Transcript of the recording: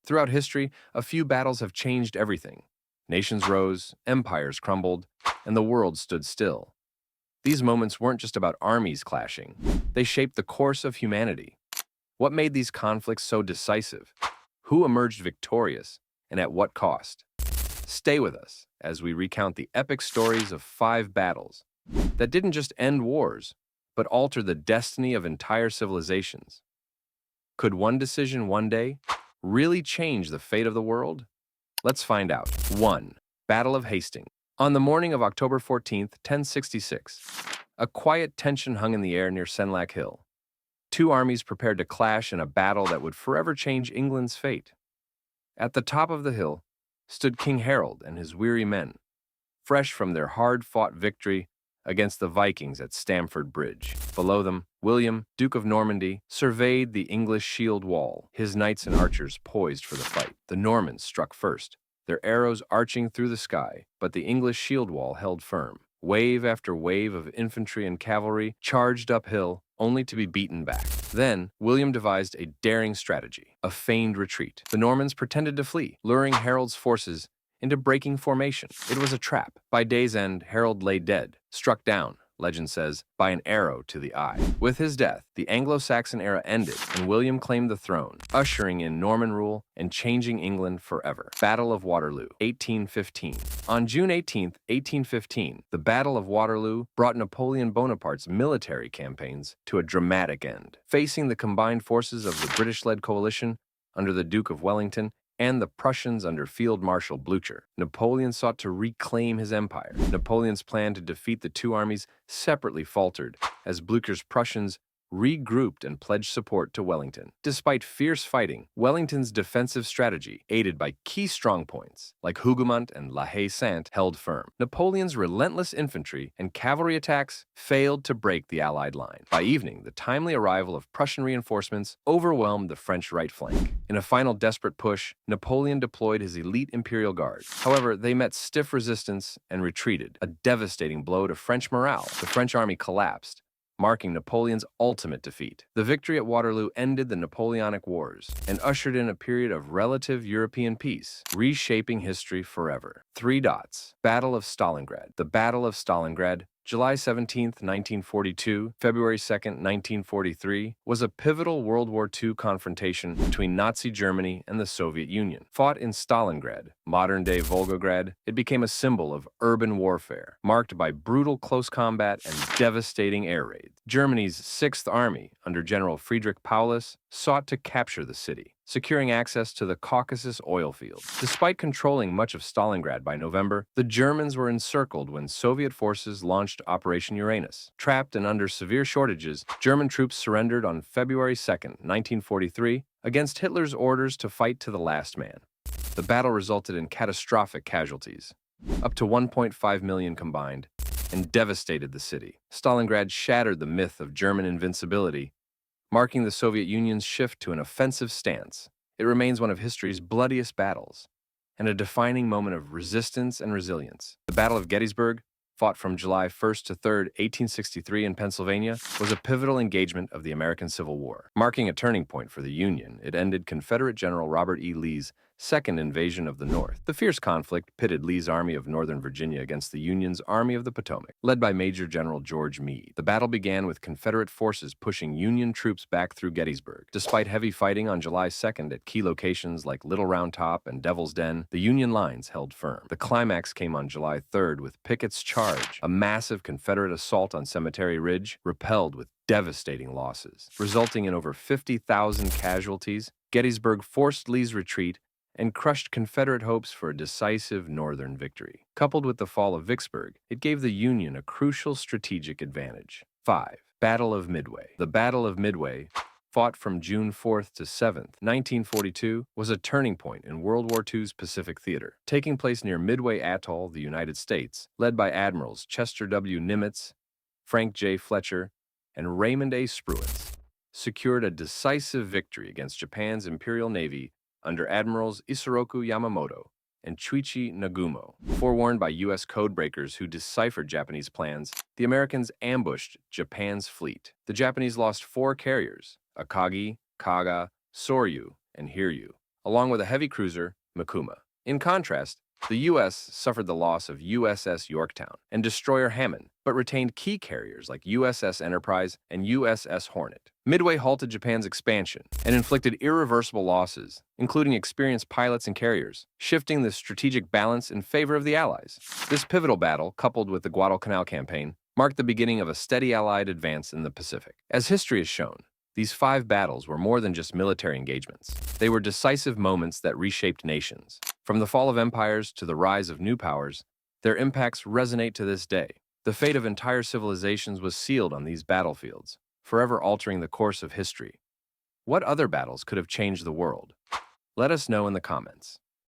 Throughout history, a few battles have changed everything. Nations rose, empires crumbled, and the world stood still. These moments weren't just about armies clashing. They shaped the course of humanity. What made these conflicts so decisive? Who emerged victorious, and at what cost? Stay with us as we recount the epic stories of 5 battles that didn't just end wars, but alter the destiny of entire civilizations. Could one decision one day really change the fate of the world? Let's find out. 1. Battle of Hastings. On the morning of October 14th, 1066, a quiet tension hung in the air near Senlac Hill. Two armies prepared to clash in a battle that would forever change England's fate. At the top of the hill stood King Harold and his weary men, fresh from their hard-fought victory against the Vikings at Stamford Bridge. Below them, William, Duke of Normandy, surveyed the English shield wall, his knights and archers poised for the fight. The Normans struck first, their arrows arching through the sky, but the English shield wall held firm. Wave after wave of infantry and cavalry charged uphill, only to be beaten back. Then, William devised a daring strategy, a feigned retreat. The Normans pretended to flee, luring Harold's forces into breaking formation. It was a trap. By day's end, Harold lay dead, struck down, legend says, by an arrow to the eye. With his death, the Anglo-Saxon era ended, and William claimed the throne, ushering in Norman rule and changing England forever. Battle of Waterloo, 1815. On June 18, 1815, the Battle of Waterloo brought Napoleon Bonaparte's military campaigns to a dramatic end. Facing the combined forces of the British-led coalition under the Duke of Wellington and the Prussians under Field Marshal Blücher, Napoleon sought to reclaim his empire. Napoleon's plan to defeat the two armies separately faltered as Blücher's Prussians regrouped and pledged support to Wellington. Despite fierce fighting, Wellington's defensive strategy, aided by key strongpoints like Hougoumont and La Haye-Sainte, held firm. Napoleon's relentless infantry and cavalry attacks failed to break the Allied line. By evening, the timely arrival of Prussian reinforcements overwhelmed the French right flank. In a final desperate push, Napoleon deployed his elite Imperial Guard. However, they met stiff resistance and retreated, a devastating blow to French morale. The French army collapsed, marking Napoleon's ultimate defeat. The victory at Waterloo ended the Napoleonic Wars and ushered in a period of relative European peace, reshaping history forever. 3 dots. Battle of Stalingrad. The Battle of Stalingrad, July 17, 1942, February 2, 1943, was a pivotal World War II confrontation between Nazi Germany and the Soviet Union. Fought in Stalingrad, modern-day Volgograd, it became a symbol of urban warfare, marked by brutal close combat and devastating air raids. Germany's Sixth Army, under General Friedrich Paulus, sought to capture the city, securing access to the Caucasus oil fields. Despite controlling much of Stalingrad by November, the Germans were encircled when Soviet forces launched Operation Uranus. Trapped and under severe shortages, German troops surrendered on February 2, 1943, against Hitler's orders to fight to the last man. The battle resulted in catastrophic casualties, up to 1.5 million combined, and devastated the city. Stalingrad shattered the myth of German invincibility, marking the Soviet Union's shift to an offensive stance. It remains one of history's bloodiest battles, and a defining moment of resistance and resilience. The Battle of Gettysburg, fought from July 1st to 3rd, 1863 in Pennsylvania, was a pivotal engagement of the American Civil War. Marking a turning point for the Union, it ended Confederate General Robert E. Lee's second invasion of the North. The fierce conflict pitted Lee's Army of Northern Virginia against the Union's Army of the Potomac, led by Major General George Meade. The battle began with Confederate forces pushing Union troops back through Gettysburg. Despite heavy fighting on July 2nd at key locations like Little Round Top and Devil's Den, the Union lines held firm. The climax came on July 3rd with Pickett's Charge, a massive Confederate assault on Cemetery Ridge, repelled with devastating losses. Resulting in over 50,000 casualties, Gettysburg forced Lee's retreat and crushed Confederate hopes for a decisive Northern victory. Coupled with the fall of Vicksburg, it gave the Union a crucial strategic advantage. 5. Battle of Midway. The Battle of Midway, fought from June 4th to 7th, 1942, was a turning point in World War II's Pacific theater. Taking place near Midway Atoll, the United States, led by Admirals Chester W. Nimitz, Frank J. Fletcher, and Raymond A. Spruance, secured a decisive victory against Japan's Imperial Navy under Admirals Isoroku Yamamoto and Chuichi Nagumo. Forewarned by U.S. codebreakers who deciphered Japanese plans, the Americans ambushed Japan's fleet. The Japanese lost 4 carriers, Akagi, Kaga, Soryu, and Hiryu, along with a heavy cruiser, Mikuma. In contrast, the U.S. suffered the loss of USS Yorktown and destroyer Hammond, but retained key carriers like USS Enterprise and USS Hornet. Midway halted Japan's expansion and inflicted irreversible losses, including experienced pilots and carriers, shifting the strategic balance in favor of the Allies. This pivotal battle, coupled with the Guadalcanal campaign, marked the beginning of a steady Allied advance in the Pacific. As history has shown, these 5 battles were more than just military engagements. They were decisive moments that reshaped nations. From the fall of empires to the rise of new powers, their impacts resonate to this day. The fate of entire civilizations was sealed on these battlefields, forever altering the course of history. What other battles could have changed the world? Let us know in the comments.